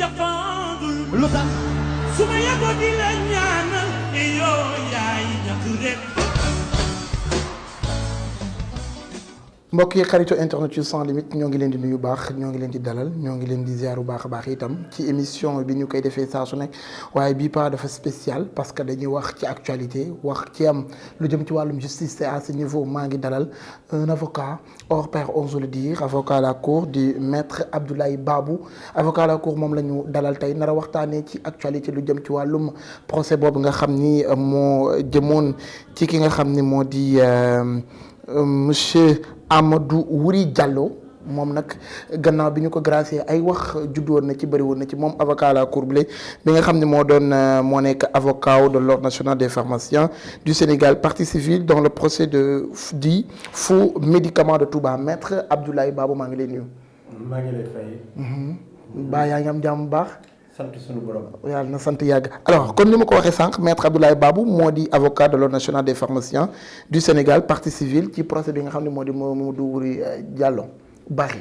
jafandul lu tax su ma yeboo di la ñaanal yoo yaay ñàkk rek. mbokk yi xaritu internet yu sans limite ñoo ngi leen di nuyu baax ñoo ngi leen di dalal ñoo ngi leen di ziar bu baax a baax itam ci émission bi ñu koy defee saa su nekk waaye bii pas dafa spécial parce que dañuy wax ci actualité wax ci am lu jëm ci wàllum justice et à ce niveau maa ngi dalal un avocat hors pair ose le dire avocat à la cour du maître Abdoulaye Babou avocat à la cour moom la ñu dalal tey nar a waxtaanee ci actualité lu jëm ci wàllum procès boobu nga xam ni moo jëmoon ci ki nga xam ni moo di monsieur Amadou Wuri Diallo moom nag gannaaw bi ñu ko gracier ay wax juddu woon na ci bëri woon na ci moom avocat à la cour bi nga xam ne moo nekk avocat de l'ordre national des pharmaciens du Sénégal partie civile dans le procès du faux médicament de Touba maître Abdoulaye Babou maa ngi lay nuyu. maa ngi lay fay. Ba yaa ngi am jàmm bu baax. sant suñu borom. yàlla na sant yàgg alors kon ni ma ko waxee sànq maître Abdoulaye Babou moo di avocat de l'ordre national des pharmaciens du Sénégal partie civile ci procès bi nga xam ne moo di Mamadou Wuri Diallo Bari.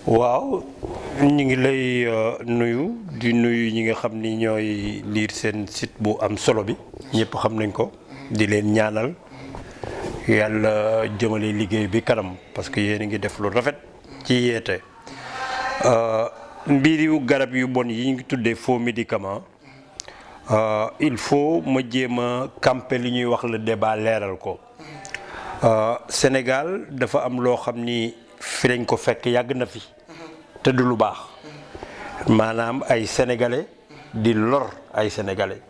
waaw ñu ngi lay nuyu di nuyu ñi nga xam ni ñooy lire seen site bu am solo bi ñëpp xam nañ ko di leen ñaanal yàlla jëmale liggéey bi kanam parce que yéen a ngi def lu rafet ci yeete. mbiri garab yu bon yi ngi tuddee faux médicament il faut ma jéem a camper li ñuy wax le débat leeral ko Sénégal dafa am loo xam ni fi lañ ko fekk yàgg na fi te du lu baax maanaam ay sénégalais di lor ay sénégalais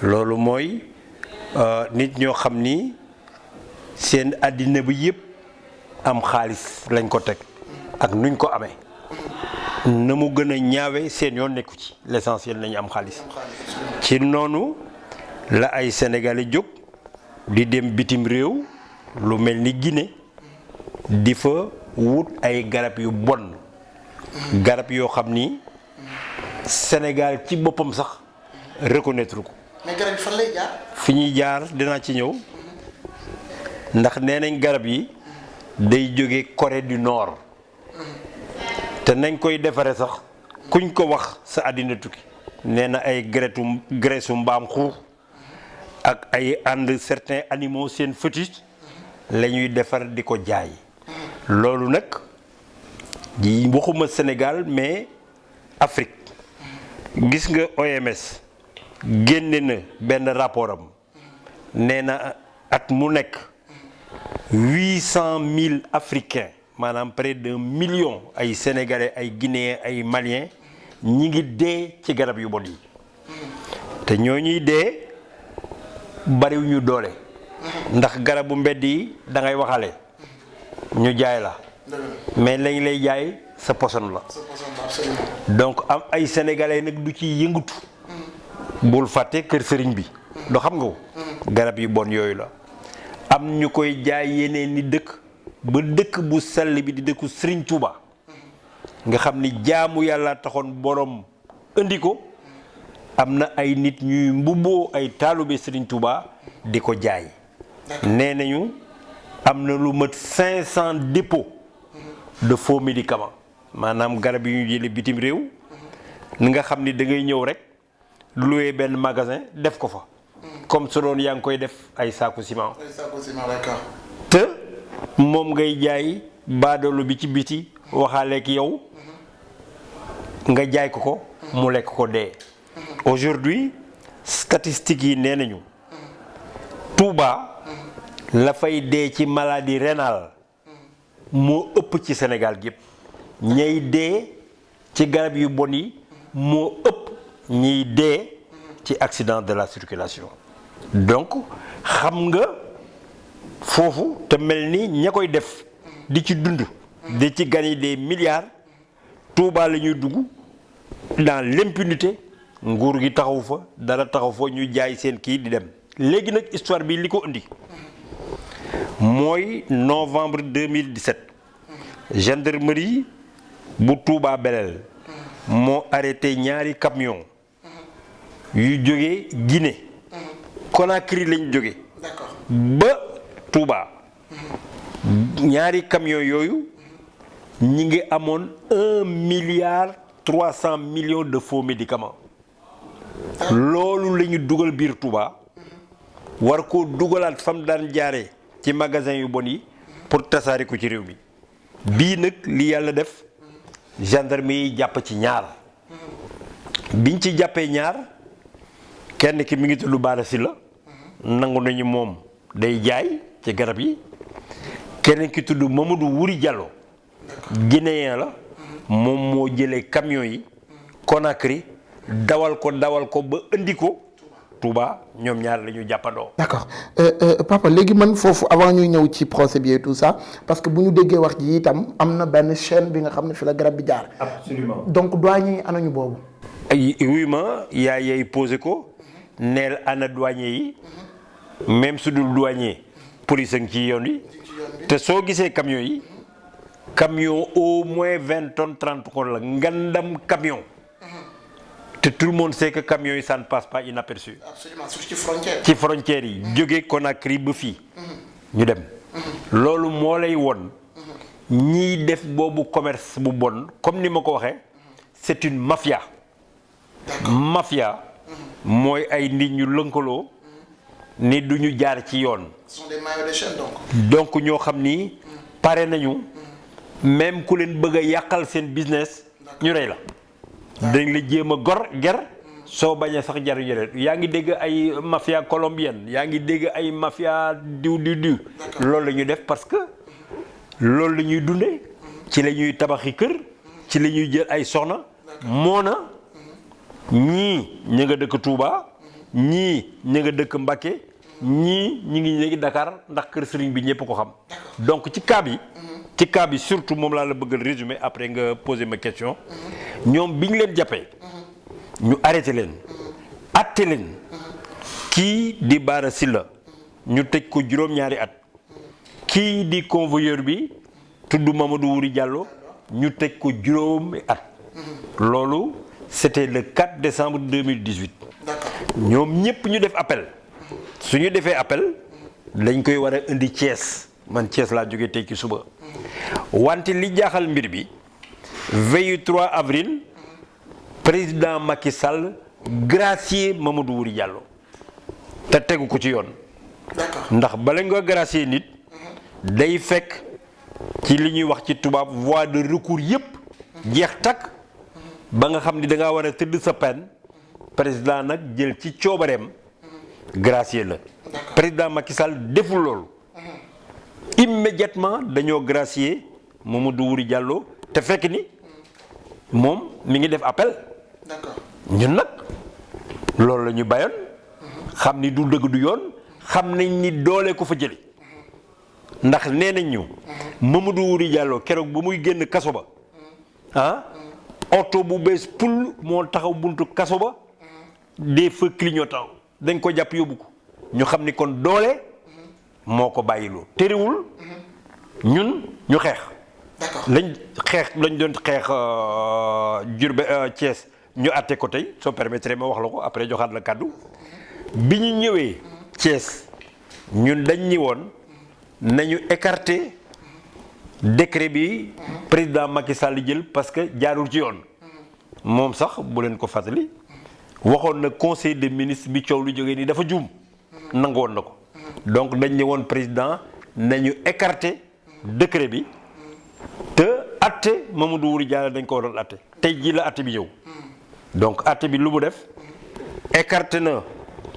loolu mooy nit ñoo xam ni seen àddina bi yëpp am xaalis lañ ko teg ak nuñ ko amee na mu gën a ñaawe seen yoon nekku ci l'essentiel nañu am xaalis ci noonu la ay sénégalais jóg di dem bitim réew lu mel ni Guinée di fa wut ay garab yu bon garab yoo xam ni Sénégal ci boppam sax reconnaître ko. mais garab yi fan lay jaar. fi ñuy jaar dinaa ci ñëw ndax nee nañ garab yi day jóge Corée du Nord. te nañ koy defaree sax kuñ ko wax sa àddina tukki nee na ay graisse mbaam xuux ak ay ànd certains animaux seen fétiche la ñuy defar di ko jaay loolu nag ji waxuma Sénégal mais Afrique gis nga OMS génne na benn rapport am nee na at mu nekk 800 000 Africains maanaam près d'1 million ay sénégalais ay guinéens ay maliens ñi ngi dee ci garab yu bon yi te ñoo ñuy dee bariwuñu doole ndax garabu mbedd yi da ngay waxale ñu jaay la mais lañ lay jaay sa poson la donc am ay sénégalais nag du ci yëngatu bul fàtte kër sëriñ bi do xam nga ko garab yu bon yooyu la am ñu koy jaay yeneen ni dëkk ba dëkk bu sell bi di dëkku Serigne Touba nga xam ni jaamu yàlla taxoon borom indi ko am na ay nit ñuy mbubboo ay taalibe Serigne Touba di ko jaay nee nañu am na lu mat 500 dépôts de faux médicaments maanaam garab yi ñu jële bitim réew ni nga xam ni da ngay ñëw rek louer benn magasin def ko fa comme su doon yaa ngi koy def ay saaku ciment. ay saaku ciment d'accord. te moom ngay jaay baadoolo bi ci biti waxaaleek yow nga jaay ko mu lekk ko dee. aujourd'hui statistiques yi nee nañu Touba la fay dee ci maladie rénale moo ëpp ci Sénégal gépp ñay dee ci garab yu bon yi moo ëpp ñiy dee ci accident de la circulation donc xam nga foofu te mel ni ña koy def di ci dund di ci gagner des milliards Touba la ñuy dugg dans l'impunité nguur gi taxaw fa dara taxaw fa ñu jaay seen kii di dem léegi nag histoire bi li ko indi mooy novembre 2017 gendarmerie bu Touba Belel moo arrêté ñaari camion yu jógee Guinée Conakry lañ jóge ba Touba ñaari camion yooyu ñi ngi amoon 1 milliard 300 millions de faux médicaments loolu la ñu dugal biir Touba war koo dugalaat fam daan jaaree ci magasin yu bon yi pour tasaare ko ci réew mi bii nag li yàlla def gendarmerie yi jàpp ci ñaar biñ ci jàppee ñaar kenn ki mi ngi tudd Bara Sylla nangu nañu moom day jaay ci garab yi keneen ki tudd Mamadou Wuri Diallo guinéen la moom moo jëlee camion yi Conakry dawal ko ba indi ko Touba ñoom ñaar la ñu jàppandoo. d'accord papa léegi man foofu avant ñuy ñëw ci procès bi et tout ça parce que bu ñu déggee wax ji itam am na benn chaîne bi nga xam ne fi la garab bi jaar. absolument donc douanier yi anañu boobu. ay oui ma yaa yey posé ko neel ana douanier yi même su dul douanier police a ngi ci yoon yi te soo gisee camion yi camion au moins 20 tonnes 30 tonnes la ngandam camion. te tout le monde sait que camions yi ça ne passe pas inaperçu. absolument surtout ci frontière. ci frontières yi jóge Conakry ba fii. ñu dem. loolu moo lay won ñiy def boobu commerce bu bon comme ni ma ko waxee c'est une mafia. mafia mooy ay nit ñu lënkaloo ni du ñu jaar ci yoon. ce sont des maillots de chaîne donc. donc ñoo xam ni pare nañu même ku leen bëgg a yàqal seen business ñu rey la. dañ la jéem a ger soo bañee sax jaru jëre yaa ngi dégg ay mafia colombienne yaa ngi dégg ay mafia diw loolu la ñuy def parce que loolu la ñuy dundee ci la ñuy tabaxi kër ci la ñuy jël ay soxna moo na ñii ña nga dëkk Touba ñii ña nga dëkk Mbacké ñii ñi ngi léegi Dakar ndax kër sëriñ bi ñëpp ko xam donc ci cas bi surtout moom laa la bëggal résumé après nga poser ma question ñoom bi ñu leen jàppee ñu arrêté leen atte leen kii di Bara Sylla ñu tëj ko juróom-ñaari at kii di convoyeur bi tudd Mamadou Wuri Diallo ñu tëj ko juróomi at loolu c'était le 4 décembre 2018 ñoom ñëpp ñu def appel su ñu defee appel dañ koy war a indi Thiès man Thiès laa jógee tey ci suba wante li jaaxal mbir bi veille 3 avril président Macky Sall gracier Mamadou Wuri Diallo te tegu ko ci yoon ndax bala nga gracier nit day fekk ci li ñuy wax ci tubaab voie de recours yépp jeex takk ba nga xam ni da ngaa war a tëdd sa peine président nag jël ci coobareem gracier la président Macky Sall deful loolu immédiatement dañoo gracier Mamadou Wuri Diallo te fekk ni moom mi ngi def appel ñun nag loolu la ñu bayoon xam ni du dëgg du yoon xam nañ ni doole ko fa jële ndax nee nañ ñu Mamadou Wuri Diallo keroog ba muy génn kaso ba oto bu bees pul moo taxaw buntu kaso ba des feux clignotants dañ ko jàpp yóbbu ko ñu xam ni kon doole moo ko bàyyiloo terewul ñun ñu xeex lañ doon xeex Diourbel Thiès ñu àtte ko tey soo permettre ma wax la ko après joxaat la kàddu bi ñu ñëwee Thiès ñun dañ ñi woon nañu écarter décret bi président Macky Sall jël parce que jaarul ci yoon moom sax bu leen ko fàttali waxoon na conseil des ministres bi coow lu jógee nii dafa juum nangu woon na ko donc dañ ne woon président nañu écarter décret bi te atte Mamadou Wuri Diallo dañ ko waroon atte tey jii la atte bi ñëw donc atte bi lu mu def écarté na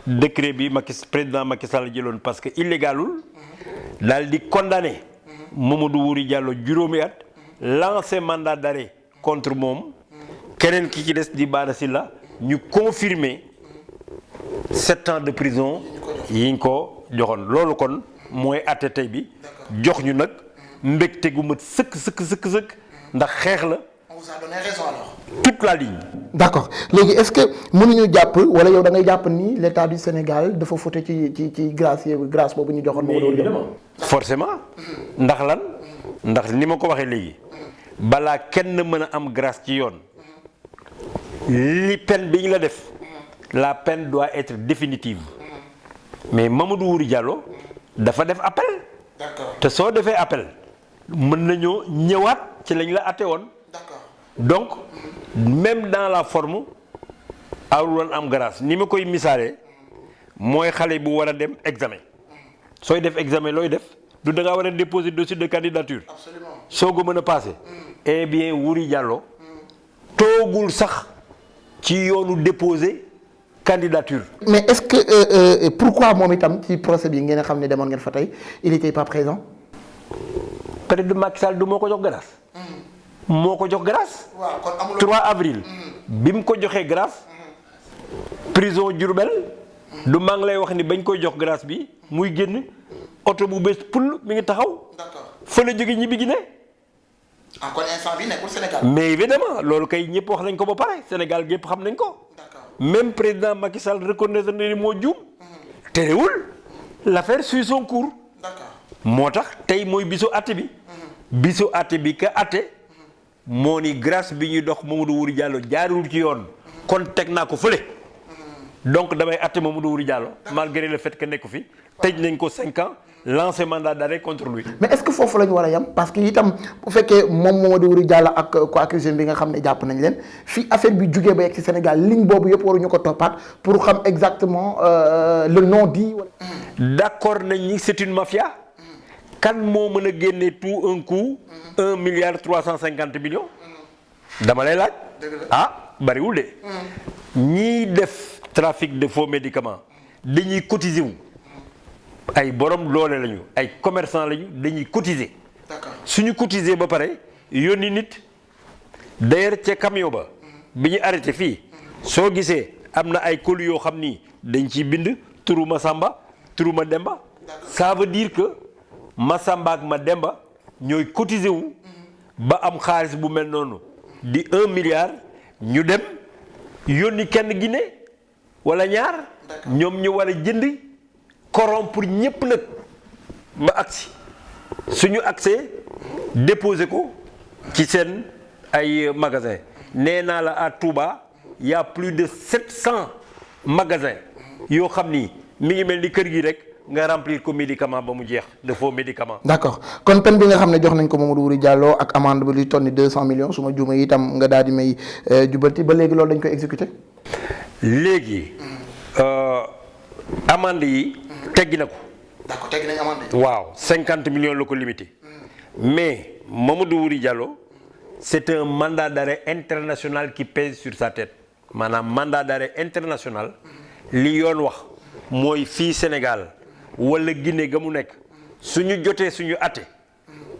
décret bi président Macky Sall jëloon parce que illégalul daal di condamné Mamadou Wuri Diallo juróomi at lancé mandat d'arrêt contre moom keneen ki ci des di Bara Sylla ñu confirmer 7 ans de prison yi ñu ko joxoon loolu kon mooy atte tey bi jox ñu nag mbégte gu mat sëkk ndax xeex la. On vous a donné raison alors. toute la ligne. d'accord léegi est-ce que mënuñu jàpp wala yow da ngay jàpp ni l'État du Sénégal dafa fauté ci grâce boobu ñu joxoon. mais évidemment forcément. ndax lan ndax ni ma ko waxee léegi balaa kenn mën a am grâce ci yoon li peine bi ñu la def la peine doit être définitive mais Mamadou Wuri Diallo dafa def appel. d'accord te soo defee appel mën nañoo ñëwaat ci lañ la atte woon. d'accord donc même dans la forme awul woon am grâce ni ma koy misaalee mooy xale bu war a dem examen sooy def examen looy def du da ngaa war a déposer dossier de candidature soo ko mën a passé eh bien Wuri Diallo toogul sax ci yoonu déposer candidature. mais est-ce que pourquoi moom itam ci procès bi ngeen xam ne demoon ngeen fa tey il était pas présent. peut-être Macky Sall du moo ko jox grâce. moo ko jox grâce. waaw kon amul 3 avril. bi mu ko joxee grâce. prison Diourbel. du maa ngi lay wax ni bañ koy jox grâce bi muy génn oto bu bees pull mi ngi taxaw. d'accord fa la jóge ñibbi Guinée. ah kon instant bi nekkul Sénégal. mais évidemment loolu kay ñëpp wax nañ ko ba pare Sénégal gépp xam nañ ko. même président Macky Sall reconnaître na ni moo juum. terewul l'affaire suit son cours. moo tax tey mooy bisu àtte bi. bisu àtte bi ka àtte. moo ni grâce bi ñuy dox Mamadou Wuri Diallo jaarul ci yoon. kon teg naa ko fële. donc damay àtte Mamadou Wuri Diallo malgré le fait que nekku fi tëj nañ ko 5 ans lancé mandat d'arrêt contre lui. mais est-ce que foofu la ñu war a yem parce que itam bu fekkee moom Mamadou Wuri Diallo ak co-accusé bi nga xam ne jàpp nañ leen fi affaire bi jugee ba yegg ci Sénégal ligne boobu yëpp waruñu ko toppaat pour xam exactement le nom dit. d'accord nañ ni c'est une mafia. kan moo mën a génne tout un coup 1 milliard 350 millions. dama lay laaj. ah bariwul de. ñiy def trafic de faux médicaments dañuy cotiser wu. ay borom doole lañu ay commerçant lañu dañuy cotiser. suñu cotiser ba pare yónni nit d'ailleurs ca camion ba. bi ñu arrêté fii. soo gisee am na ay colis yoo xam ni dañ ciy bind turu Masamba turu Mademba. ça veut dire que Masamba ak Mademba ñooy cotiser wu. ba am xaalis bu mel noonu di 1 milliard ñu dem yónni kenn Guinée wala ñaar. ñoom ñu war a jënd. corrompre ñëpp nag ba agsi suñu accès déposé ko ci seen ay magasin nee naa la à Touba y a plus de 700 magasins yoo xam ni mi ngi mel ni kër gi rek nga remplir ko médicament ba mu jeex de faux médicaments. d'accord kon peine bi nga xam ne jox nañ ko Mamadou Wuri Diallo ak amende bi luy tonni 200 millions su ma juuma itam nga daal di may jubanti ba léegi loolu dañ koy exécuter. léegi amende yi. teggi na ko. d'accord teggi nañ amende. waaw 50 millions la ko limité. mais Mamadou Wuri Diallo c'est un mandat d'arrêt international qui pèse sur sa tête maanaam mandat d'arrêt international li yoon wax mooy fii Sénégal wala Guinée ga mu nekk suñu jotee suñu àtte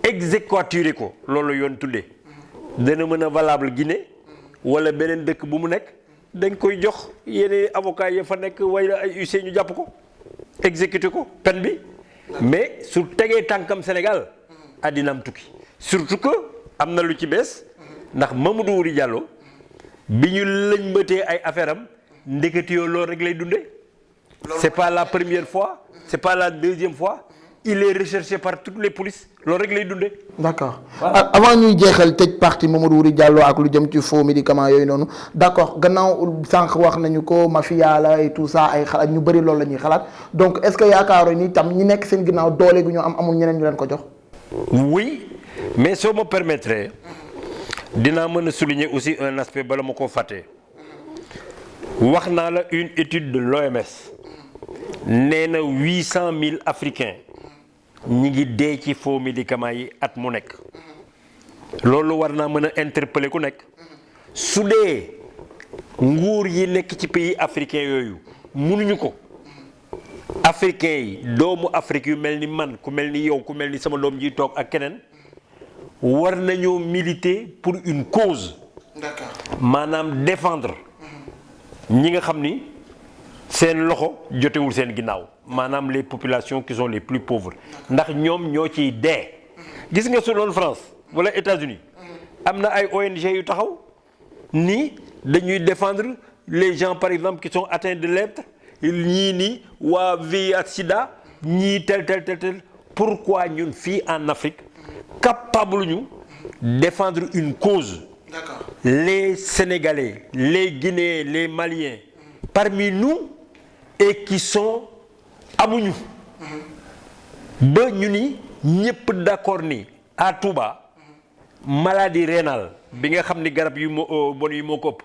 exéquaturé ko loolu yoon tuddee dana mën a valable Guinée wala beneen dëkk bu mu nekk dañ koy jox yeneen avocat ya fa nekk wala ay huissier ñu jàpp ko. exécuté ko peine bi mais su tegee tànkam Sénégal addinaam tukki surtout que am na lu ci bees ndax Mamadou Wuri Diallo bi ñu lëñbatee ay affaire am ndekete yoo loolu rek lay dundee. c'est pas la première fois c'est pas la deuxième fois il est recherché par toutes les polices loolu rek lay dundee. d'accord avant ñuy jeexal tëj parti Mamadou Wuri Diallo ak lu jëm ci faux médicaments yooyu noonu d'accord gannaaw sànq wax nañu ko mafia la et tout ça ay xalaat ñu bëri loolu la ñuy xalaat donc est-ce que yaakaaroon ni tam ñi nekk seen ginnaaw doole gu ñu am amul ñeneen ñu leen ko jox. oui mais soo ma permettre dinaa mën a souligner aussi un aspect bala ma koo fàtte wax naa la une étude de l'OMS nee na 800 000 Africains. ñi ngi dee ci faux médicaments yi at mu nekk loolu war naa mën a interpeller ku nekk su dee nguur yi nekk ci pays africains yooyu mënuñu ko africains yi doomu Afrique yu mel ni man ku mel ni yow ku mel ni sama doom ji toog ak keneen war nañoo militer pour une cause. D'accord. maanaam défendre ñi nga xam ni seen loxo jotewul seen ginnaaw maanaam les populations qui sont les plus pauvres ndax ñoom ñoo ciy dee. gis nga su doon France wala États-Unis am na ay ONG yu taxaw ni dañuy défendre les gens par exemple qui sont atteints de lèpre ñii ni waa VIH ak Sida ñii tel pourquoi ñun fii en Afrique capable ñu défendre une cause. D'accord. Les Sénégalais, les Guinéens, les Maliens parmi nous et qui sont amuñu ba ñu ni ñëpp d'accord ni à Touba maladie rénale bi nga xam ni garab yu bon yi moo ko ëpp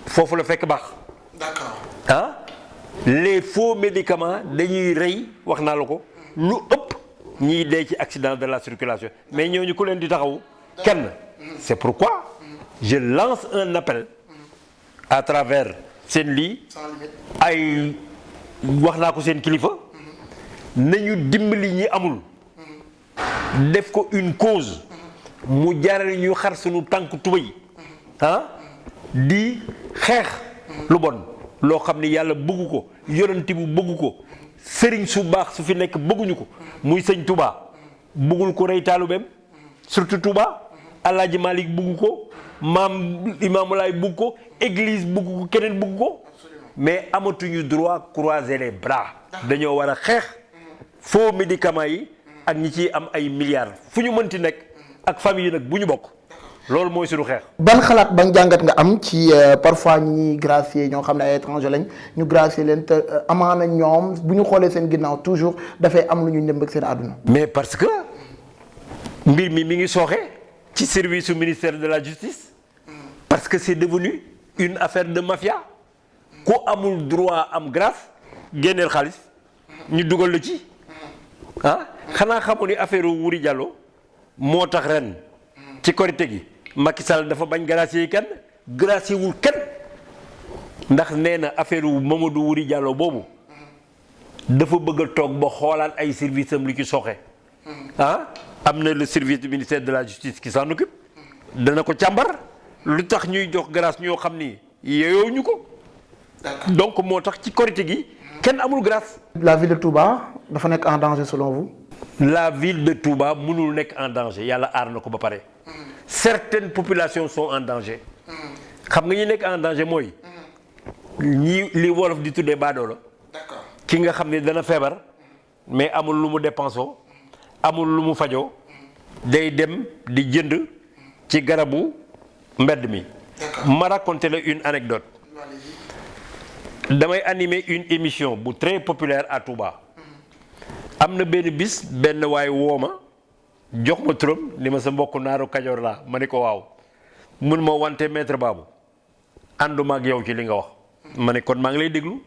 foofu la fekk baax. d'accord. ah les faux médicaments dañuy rey wax naa la ko lu ëpp ñiy dee ci accident de la circulation mais ñooñu ku leen di taxaw kenn. c'est pourquoi je lance un appel à travers seen lii ay wax naa ko seen kilifa nañu dimbali ñi amul def ko une cause mu jaarale ñu xar suñu tànk tubéy di xeex lu bon loo xam ni yàlla bëggu ko yonenti bu bëggu ko sëriñ su baax su fi nekk bëgguñu ko muy sëñ Touba bëggul ko rey taalubeem surtout Touba Alaaji Malik bëggu ko maam Imaamu Laay bëgg ko église bëggu ko keneen bëggu ko mais amatuñu droit croiser les bras dañoo war a xeex faux médicaments yi ak ñi ciy am ay milliards fu ñu mënti nekk ak famille yi nag bu ñu bokk loolu mooy suñu xeex. ban xalaat ban jàngat nga am ci parfois ñi gracier ñoo xam ne ay étranger lañ ñu gracier leen te amaana ñoom bu ñu xoolee seen ginnaaw toujours dafay am lu ñu ndëmb ak seen àdduna. mais parce que mbir mi ngi sooxe ci service su ministère de la justice parce que c'est devenu une affaire de mafia ku amul droit am grâce génneel xaalis ñu dugal la ci xanaa xamu ni affaire Wuri Diallo moo tax ren ci korite gi Macky Sall dafa bañ gracier yi kenn gracier wul kenn ndax nee na affaire Mamadou Wuri Diallo boobu dafa bëgg a toog ba xoolaat ay service am lu ci soxe am na le service du ministère de la justice qui s'en occupe dana ko càmbar lu tax ñuy jox grâce ñoo xam ni yeyoo ñu ko donc moo tax ci korite gi kenn amul grâce. La ville de Touba dafa nekk en danger selon vous. La ville de Touba mënul nekk en danger yàlla aar na ko ba pare. Certaines populations sont en danger. xam nga ñi nekk en danger mooy. ñi li wolof di tuddee baadoola. D'accord. Ki nga xam ne dana feebar mais amul lu mu dépensoo amul lu mu fajoo day dem di jënd ci garabu mbedd mi. Ma raconter la une anecdote. damay animer une émission bu très populaire à Touba. am na benn bis benn waay woo ma jox ma turam ni ma sa mbokk naaru Kajoor laa ma ne ko waaw mun ma wante maître Babou ànduma ak yow ci li nga wax ma ne kon maa ngi lay déglu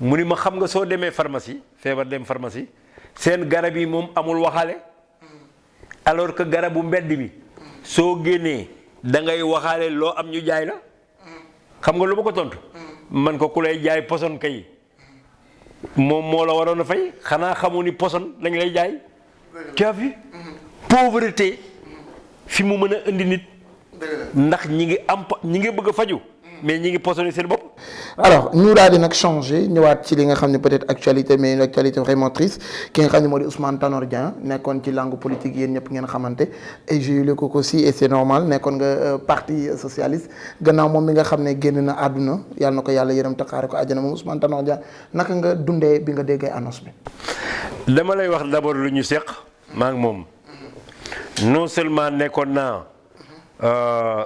mu ni ma xam nga soo demee pharmacie feebar dem pharmacie seen garab yi moom amul waxaale alors que garabu mbedd mi soo génnee da ngay waxaale loo am ñu jaay la xam nga lu ma ko tontu man ko ku lay jaay poson kay moom moo la waroon a fay xanaa xamu ni poson lañ lay jaay. tu as vu pauvreté fi mu mën a indi nit ndax ñi ngi bëgg a faju mais ñi ngi posone seen bopp. alors ñu daal di nag changé ñëwaat ci li nga xam ne peut-être actualité mais une actualité vraiment triste ki nga xam ne moo di Ousmane Tanor Dieng nekkoon ci langue politique yéen ñëpp ngeen xamante et j'ai eu le coco aussi et c'est normal nekkoon nga parti socialiste gannaaw moom mi nga xam ne génn na àdduna yàlla na ko yàlla yërëm te xaare ko àjjana moom Ousmane Tanor Dieng naka nga dundee bi nga déggee annonce bi. dama lay wax d'abord lu ñu seq maa ngi moom non seulement nekkoon naa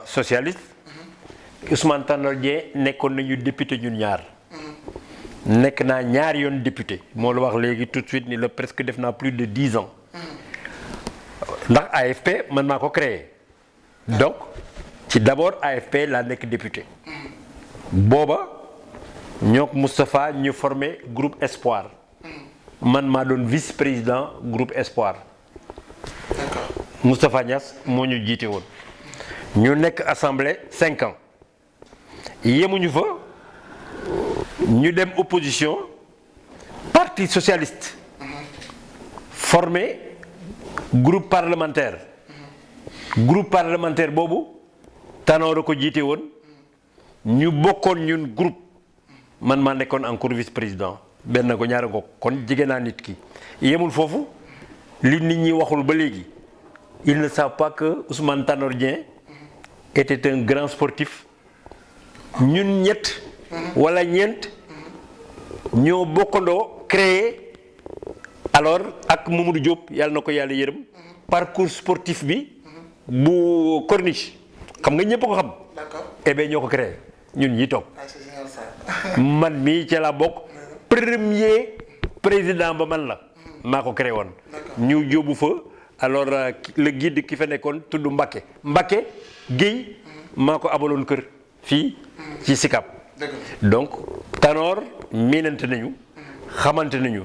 socialiste. Ousmane Tanor Dieng nekkoon nañu député ñun ñaar nekk naa ñaar yoon député moo la wax léegi tout de suite ni la presque def naa plus de 10 ans ndax AFP man maa ko créé donc ci d'abord AFP laa nekk député booba ñoo ko Moustapha ñu formé groupe Espoir man maa doon vice-président groupe Espoir Moustapha Niass moo ñu jiite woon ñu nekk assemblée 5 ans yemuñu fa ñu dem opposition parti socialiste formé groupe parlementaire boobu Tanor a ko jiite woon ñu bokkoon ñun groupe man maa nekkoon encore vice-président benn ko ñaari ko kon jege naa nit ki yemul foofu li nit ñi waxul ba léegi ils ne savent pas que Ousmane Tanor Dieng était un grand sportif. ñun ñett wala ñeent ñoo bokkandoo créé alors ak Mamadou Diop yàlla na ko yàlla yërëm parcours sportif bi bu corniche xam nga ñëpp ko xam. d'accord eh bien ñoo ko créé ñun ñi toog man mii ci la bokk premier président ba man la maa ko créé woon ñu jóobu fa alors le guide ki fa nekkoon tudd Mbacké Guèye maa ko abaloon kër fii ci Sicap donc Tanor miinante nañu xamante nañu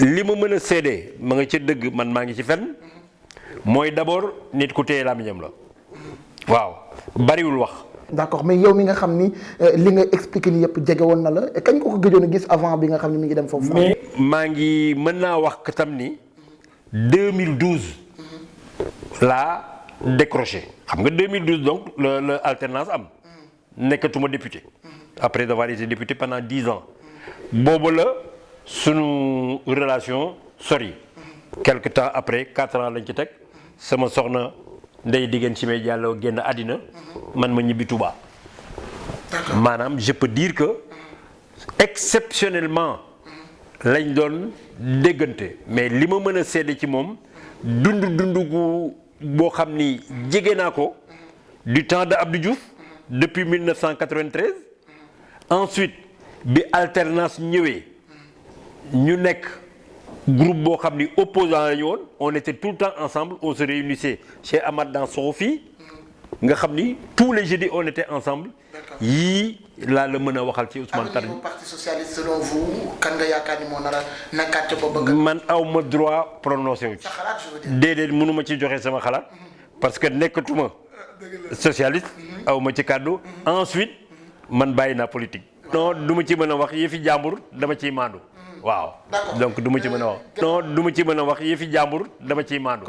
li ma mën a seede ma nga ca dëgg man maa ngi ci fenn mooy d'abord nit ku téye làmmiñam la waaw bariwul wax. d'accord mais yow mi nga xam ni li nga expliqué ni yëpp jege woon na la kañ ko gëjoon a gis avant bi nga xam ni mi ngi dem foofu. mais maa ngi mën naa wax tam ni 2012 laa décroché xam nga 2012 donc la alternance am nekkatuma député après d'avoir été député pendant 10 ans boobu la sunu relation sori quelque temps après 4 ans lañ ci teg sama soxna Ndeye Digène ci may jàlloo génn àddina man ma ñibbi Touba maanaam je peux dire que exceptionnellement lañ doon déggante mais li ma mën a seede ci moom dund gu boo xam ni jege naa ko du temps de Abdou Diouf depuis 1993 ensuite bi alternance ñëwee ñu nekk groupe boo xam ni opposant la ñu woon on était tout le temps ensemble on se réunissait chez Amath dans Sofi nga xam ni tous les jeudis on était ensemble yii laa la mën a waxal ci Ousmane Tanor parti socialiste selon vous kan nga yaakaar ni moo nar a nekkaat ca boobu bëgg. man aw ma droit prononcé wu ci. sa xalaat je veux dire. déedéet mënuma ci joxe sama xalaat parce que nekkatuma socialiste aw ma ci kàddu ensuite man bàyyi naa politique. non du ma ci mën a wax yëfi jàmbur dama ciy maandu. waaw donc du ma ci mën a wax. non du ma ci mën a wax yëfi jàmbur dama ciy maandu.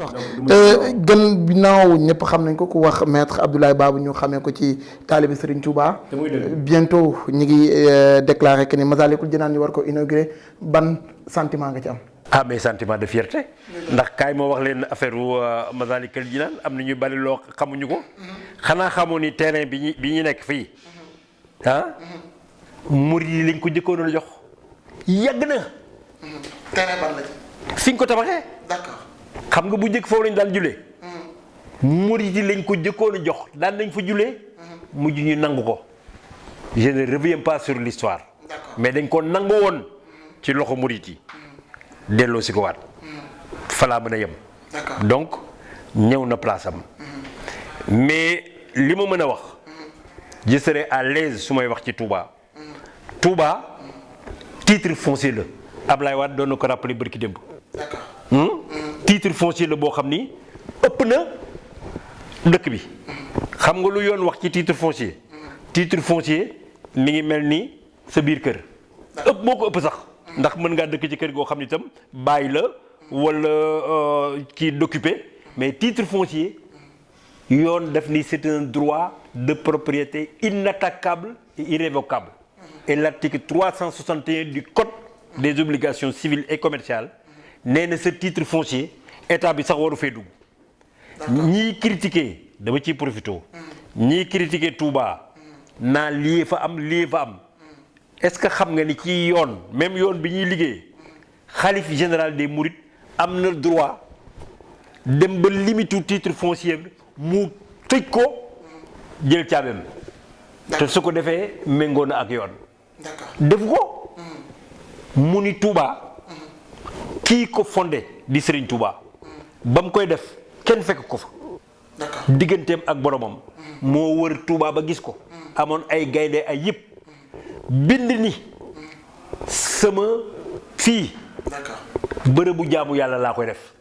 gën ginnaaw ñëpp xam nañ ko ku wax maître Abdoulaye Babou ñu xamee ko ci taalibe Serigne Touba. bientôt ñu ngi déclaré que ni Massalikul Jinaan ñu war ko inauguré ban sentiment nga ci am. ah mais sentiment de fierté ndax kaay moo wax leen affaire Massalikul Jinaan am na ñu bari loo xamuñu ko xanaa xamoo ni terrain bi ñu nekk fii ah murid yi lañ ko jëkkoon a jox yàgg na. terrain ban la ci. fi nga ko tabaxee. d'accord. xam nga bu njëkk foofu lañ daan julee. murid yi lañ ko jëkkoon a jox daan nañ fa julee. mujj ñu nangu ko. je ne reviens pas sur l'histoire. d'accord. mais dañ ko nangu woon ci loxo murid yi. delloo si ko waat. fa laa mën a yem. d'accord. donc ñëw na place am. mais li ma mën a wax. je serai à l'aise su may wax ci Touba. Touba titre foncier la Ablaye Wade doon na ko rappelé bërki démb. d'accord. titre foncier la boo xam ni ëpp na dëkk bi. xam nga lu yoon wax ci titre foncier. titre foncier mi ngi mel ni sa biir kër. ëpp moo ko ëpp sax. ndax mën ngaa dëkk ci kër goo xam ni itam bàyyi la wala kii d'occupé mais titre foncier yoon def ni c'est un droit de propriété inattaquable et irrévocable. et l'article 361 du code des obligations civiles et commerciales nee na ce titre foncier état bi sax waru fee dugg. ñiy critiquer dama ciy profité. ñiy critiquer Touba naa lii fa am lii fa am est-ce que xam nga ni ci yoon même yoon bi ñuy liggéey xalif général des Mourides am na droit dem ba limitu titre foncier bi mu tëj ko jël caabeem. te su ko defee méngoo na ak yoon. defu ko. mu ni Touba kii ko fondé di Serigne Touba ba mu koy def kenn fekk ko fa. digganteem ak boromam. moo wër Touba ba gis ko. amoon ay gaynde ay yëpp. bind ni sama fii. bërëbu jaamu yàlla laa koy def.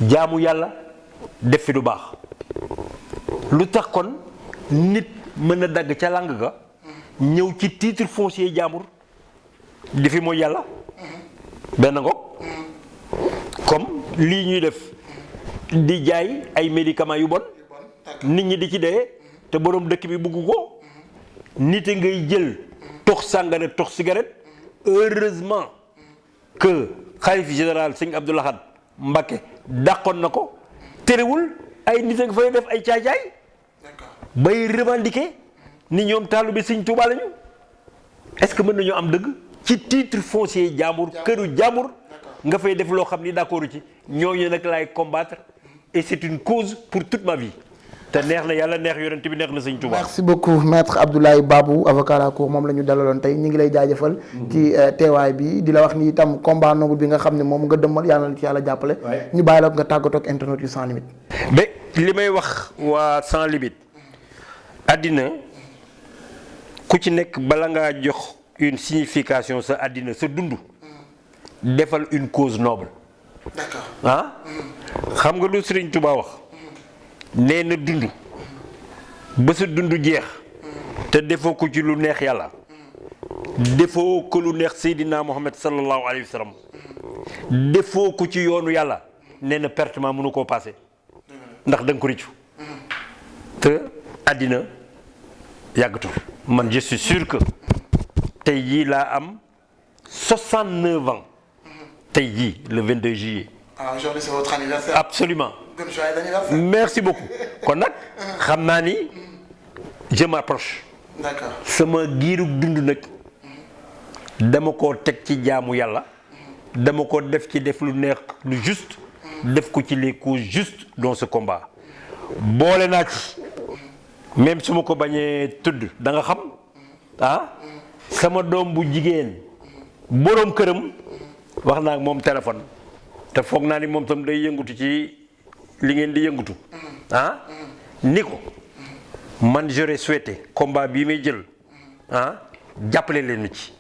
jaamu yàlla def fi du baax. lu tax kon nit mën a dagg ca lang ga. ñëw ci titre foncier jaambur di fi mooy yàlla benn ngoog comme lii ñuy def di jaay ay médicaments yu bon nit ñi di ci dee te boroom dëkk bi bugg ko nit a ngay jël tox sàngara tox cigarette heureusement que xalif général sëñ Abdou Lahad Mbacké dàqoon na ko terewul ay nit a nga fay def ay caay-caay bay revendiquer ni ñoom taalibe Sëñ Tuubaa lañu est-ce que mën nañoo am dëgg ci titre foncier jàmbur këru jàmbur nga fay def loo xam ni d'accord ci ñooñu nag laay combattre et c'est une cause pour toute ma vie te neex na yàlla neex yonent bi neex na Sëñ Tuubaa. merci beaucoup maître Abdoulaye Babou avocat à la cour moom la ñu dalaloon tey ñu ngi lay jaajëfal. ci teewaay bi di la wax ni itam combat nangul bi nga xam ne moom nga dëmmal yàlla na ci yàlla jàppale. ñu bàyyi la nga tàggatoo ak internet yu sans limite. mais li may wax waa sans limite àddina ku ci nekk bala ngaa jox une signification sa àddina sa dund defal une cause noble. d'accord ah xam nga lu Serigne Touba wax nee na dund ba sa dund jeex te defoo ko ci lu neex yàlla defoo ko lu neex Seydina Mohamed sallallahu alayhi wa sallam defoo ko ci yoonu yàlla nee na pertement mënu koo passé ndax da nga ko rëccu te àddina yàggatul man je suis sûr que tey jii laa am 69 ans tey jii le 22 juillet. ah aujourd'hui c'est votre anniversaire. Absolument. Bon joyeux anniversaire. Merci beaucoup kon nag xam naa ni je m'approche. d'accord sama giirug dund nag dama ko teg ci jaamu yàlla dama ko def ci def lu neex lu juste def ko ci les causes justes dans ce combat boole naa ci même su ma ko bañee tudd da nga xam sama doom bu jigéen boroom këram wax naa ak moom téléphone te foog naa ni moom tam day yëngatu ci li ngeen di yëngatu ni ko man j'aurais souhaité combat bii may jël jàppale leen mi ci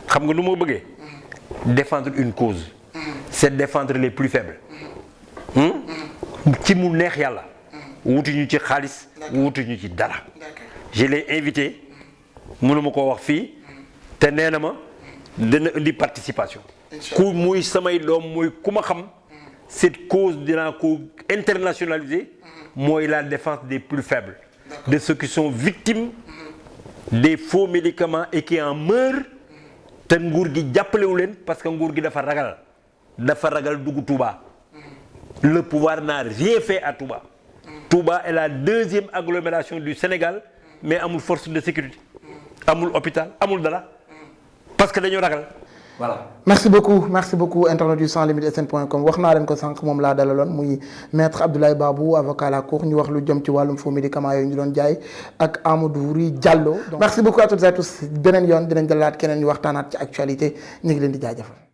xam nga lu ma bëggee défendre une cause c'est défendre les plus faibles ci mu neex yàlla wutuñu ci xaalis wutuñu ci dara je l'ai invité mënuma koo wax fii te nee na ma dana indi participation ku muy samay doom muy ku ma xam cette cause dinaa ko internationaliser mooy la défense des plus faibles de ceux qui sont victimes des faux médicaments et qui en meurent te nguur gi jàppalewu leen parce que nguur gi dafa ragal dugg Touba le pouvoir n'a rien fait à Touba Touba est la deuxième agglomération du Sénégal mais amul force de sécurité amul hôpital amul dara parce que dañoo ragal voilà. merci beaucoup internet du sans limite sn.com wax naa leen ko sànq moom laa dalaloon muy maître Abdoulaye Babou avocat à la cour ñu wax lu jëm ci wàllum faux médicaments yooyu ñu doon jaay ak Amadou Wuri Diallo. donc merci beaucoup à toutes et à tous beneen yoon dinañ dalalaat keneen ñu waxtaanaat ci actualité ñu ngi leen di jaajëfal.